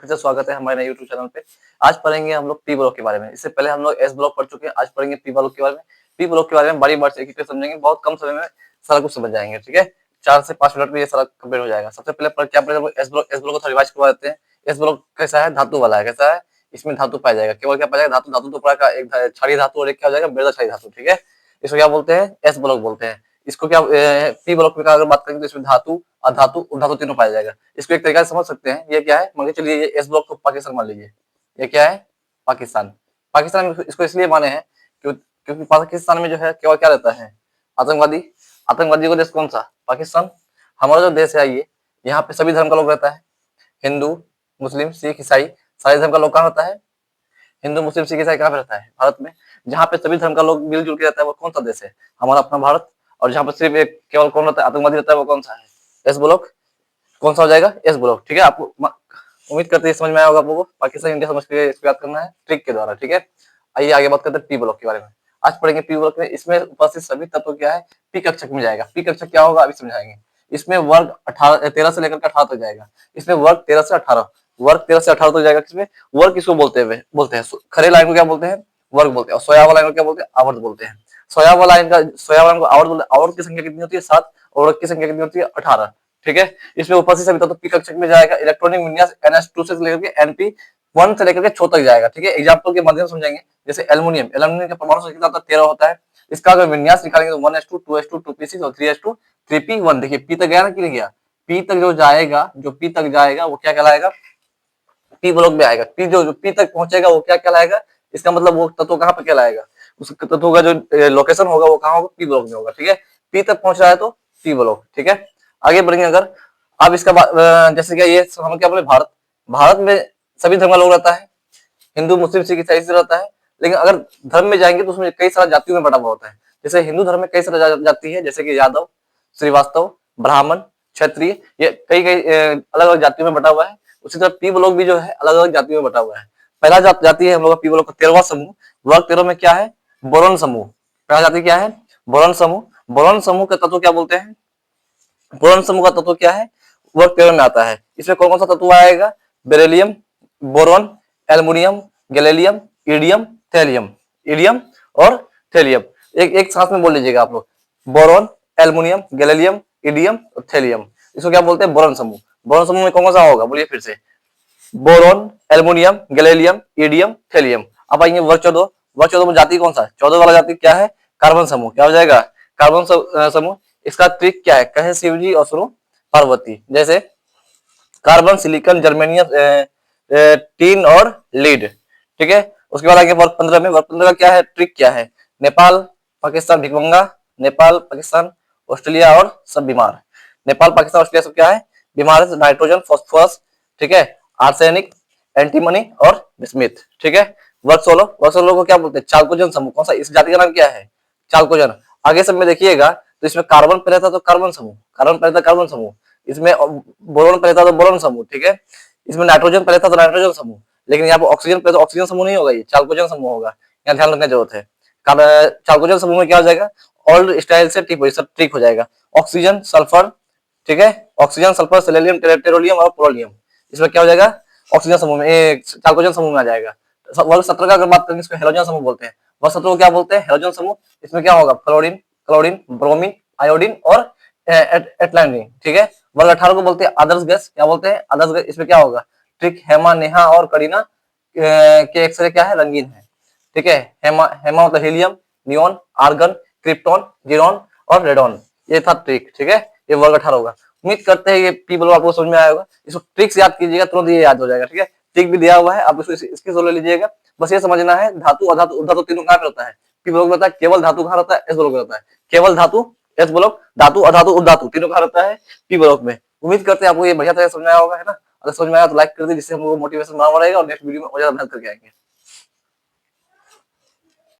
फिर से स्वागत है हमारे नए यूट्यूब चैनल पे। आज पढ़ेंगे हम लोग पी ब्लॉक के बारे में। इससे पहले हम लोग एस ब्लॉक पढ़ चुके हैं, आज पढ़ेंगे पी ब्लॉक के बारे में। पी ब्लॉक के बारे में बारी बार से एक-एक समझेंगे, बहुत कम समय में सारा कुछ समझ जाएंगे, ठीक है। 4 से 5 मिनट में ये सारा कंप्लीट हो जाएगा। सबसे पहले क्या पढ़ेंगे एस ब्लॉक। एस ब्लॉक को थोड़ा रिवाइज करवा देते हैं। एस ब्लॉक कैसा है? धातु वाला है। कैसा है? इसमें धातु पाया जाएगा। केवल क्या पाया जाएगा? धातु। धातु तो प्रकार का एक क्षारीय धातु और एक क्या हो जाएगा? मृदा क्षारीय धातु, ठीक है। इसको क्या बोलते हैं? एस ब्लॉक बोलते हैं। इसको क्या पी ब्लॉक में अगर बात करेंगे तो इसमें धातु, अधातु, उधातु तीनों पाया जाएगा। इसको एक तरीका से समझ सकते हैं। ये क्या है? मान के चलिए ये एस ब्लॉक को पाकिस्तान मान लीजिए। ये क्या है? पाकिस्तान। पाकिस्तान में इसको इसलिए माने हैं क्योंकि पाकिस्तान में जो है केवल क्या रहता है? आतंकवादी। आतंकवादी का देश कौन सा? पाकिस्तान। हमारा जो देश है ये, यहाँ पे सभी धर्म का लोग रहता है। हिंदू, मुस्लिम, सिख, ईसाई, सारे धर्म का लोग कहाँ रहता है? हिंदू, मुस्लिम, सिख, ईसाई कहाँ पे रहता है? भारत में। जहाँ पे सभी धर्म का लोग मिलजुल के रहता है वो कौन सा देश है? हमारा अपना भारत। और जहाँ पर सिर्फ एक केवल कौन रहता है? आतंकवादी रहता है, वो कौन सा है? S block. कौन सा हो जाएगा? एस ब्लॉक, ठीक है। आपको उम्मीद करते हैं समझ में आया होगा आप लोगों को। पाकिस्तान इंडिया समझ के इसको याद करना है ट्रिक के द्वारा, ठीक है। आइए आगे बात करते हैं पी ब्लॉक के बारे में। आज पढ़ेंगे पी ब्लॉक में। इसमें उपस्थित सभी तत्व क्या है? पी कक्षक में जाएगा। पी कक्षक क्या होगा अभी समझाएंगे। इसमें वर्ग 13 से लेकर 18 तक जाएगा। इसमें वर्ग 13 से 18, वर्ग 13 से 18 तक जाएगा। किसमें? वर्ग किसको बोलते हैं? खरे लाइन को क्या बोलते हैं? वर्ग बोलते हैं। और सोया वाला लाइन को क्या बोलते हैं? आवर्त बोलते हैं। सोया वाला लाइन को आवर्त बोलते हैं। आवर्त की संख्या कितनी होती है? 7। और वर्ग की संख्या कितनी होती है? 18, ठीक है। इसमें उपस्थित सभी तत्व पी कक्षक में जाएगा। इलेक्ट्रॉनिक विन्यास NH2 से लेकर के NP1 से लेकर के 6 तक जाएगा, ठीक है। एग्जांपल के माध्यम से समझेंगे। जैसे एल्युमिनियम, एल्युमिनियम का परमाणु संख्या कितना होता है? 13 होता है। इसका अगर विन्यास निकालेंगे तो 1s2 2s2 2p6 और 3s2 3p1। देखिए पी तक गया ना कि नहीं गया? पी तक जो जाएगा, जो पी तक जाएगा वो क्या कहलाएगा? पी ब्लॉक में आएगा। पी जो पी तक पहुंचेगा वो क्या कहलाएगा? इसका मतलब वो तत्व कहाँ पे कहलाएगा? उस तत्व का जो लोकेशन होगा वो कहाँ होगा? पी ब्लॉक में होगा, ठीक है। पी तक पहुंच रहा है तो पी ब्लॉक, ठीक है। आगे बढ़ेंगे अगर अब इसका जैसे क्या ये हम क्या बोले भारत। भारत में सभी धर्म का लोग रहता है। हिंदू, मुस्लिम, सिख, ईसाई से रहता है। लेकिन अगर धर्म में जाएंगे तो उसमें कई सारा जातियों में बटा हुआ होता है। जैसे हिंदू धर्म में कई सारा जाति है, जैसे कि यादव, श्रीवास्तव, ब्राह्मण, क्षत्रिय, ये कई कई अलग अलग जातियों में बटा हुआ है। उसी तरह पी ब्लॉक भी जो है अलग अलग जातियों में बटा हुआ है। पहला जाति है हम लोग का पी ब्लॉक का 13वां समूह। वर्ग 13 में क्या है? बोरोन समूह। पहला जाति क्या है? बोरोन समूह। बोरोन समूह का तत्व क्या बोलते हैं? बोरोन समूह का तत्व क्या है? वर्ग 13 में आता है। इसमें कौन कौन सा तत्व आएगा? Beryllium, boron, aluminium, gallium, idiom, thallium. Idiom और थैलियम एक एक साथ में बोल लीजिएगा आप लोग। बोरोन, एल्युमिनियम, गैलियम, ईडियम और थैलियम। इसको क्या बोलते हैं? बोरोन समूह। बोरोन समूह में कौन कौन सा होगा? बोलिए फिर से। Boron, aluminium, gallium, idiom, thallium. अब आएंगे वर्ग 14। वर्ग 14 में जाति कौन सा? 14 वाला जाति क्या है? कार्बन समूह। क्या हो जाएगा? कार्बन समूह। इसका ट्रिक क्या है? कहे शिव जी और सुनो पार्वती। जैसे कार्बन, सिलिकॉन, जर्मेनियम, टीन और लीड, ठीक है। उसके बाद आगे वर्ग 15 में। वर्ग 15 का क्या है? ट्रिक क्या है? नेपाल, पाकिस्तान भिखमंगा। नेपाल, पाकिस्तान, ऑस्ट्रेलिया और सब बीमार। नेपाल, पाकिस्तान, ऑस्ट्रेलिया सब क्या है? बीमार है। नाइट्रोजन, फास्फोरस, ठीक है, आर्सेनिक, एंटीमनी और बिस्मिथ, ठीक है। वर्ग 16। वर्ग 16 को क्या बोलते हैं? चाल्कोजन समूह। कौन सा? इस जाति का नाम क्या है? चाल्कोजन। आगे सब में देखिएगा तो इसमें कार्बन पहले था तो कार्बन समूह, कार्बन पहले था कार्बन समूह। इसमें बोरोन पहले था तो बोरोन समूह, ठीक है। इसमें नाइट्रोजन पहले था तो नाइट्रोजन समूह। लेकिन यहाँ पर ऑक्सीजन पहले तो ऑक्सीजन समूह नहीं होगा, ये चाल्कोजन समूह होगा। यहाँ ध्यान रखने की जरूरत है। चाल्कोजन समूह में क्या हो जाएगा? ओल्ड स्टाइल से ठीक हो जाएगा। ऑक्सीजन, सल्फर, ठीक है। ऑक्सीजन, सल्फर, सेलेनियम, टेरोलियम और पोलोनियम। इसमें क्या हो जाएगा? ऑक्सीजन समूह में, चाल्कोजन समूह में आ जाएगा। वर्ग 17 का अगर बात करें इसको हेलोजन समूह बोलते हैं। वर्ग 17 को क्या बोलते हैं? हेलोजन समूह। इसमें क्या होगा? फ्लोरीन, क्लोरीन, ब्रोमीन, आयोडीन और एटलांटिन, ठीक है। वर्ग 18 को बोलते हैं आदर्श गैस। क्या बोलते हैं? आदर्श गैस। इसमें क्या होगा? ट्रिक, हेमा, नेहा और करीना के एक्सरे क्या है? रंगीन है, ठीक है। हेमा, हेमा मतलब हीलियम, नियोन, आर्गन, क्रिप्टॉन, जीरोन और रेडॉन। ये था ट्रिक, ठीक है। ये वर्ग 18 होगा। उम्मीद करते हैं ये पी ब्लॉक आपको समझ में आया होगा। इसको ट्रिक से याद कीजिएगा, तुरंत ये याद हो जाएगा, ठीक है। ट्रिक भी दिया हुआ है, आप इसकी सोल्व लीजिएगा। बस ये समझना है धातु, अधातु, उधातु तीनों कहाँ पे रहता है? पी ब्लॉक में रहता है। केवल धातु कहाँ रहता है? एस ब्लॉक में रहता है। केवल धातु, एस ब्लॉक, धातु, अधातु, उधातु तीनों कहाँ रहता है? पी ब्लॉक में। उम्मीद करते हैं आपको ये बढ़िया तरह समझ में आया होगा, है ना। अगर समझ में आया तो लाइक कर दीजिए, जिससे हम लोग मोटिवेशन बना रहेगा और नेक्स्ट वीडियो में और ज्यादा मेहनत करके आएंगे।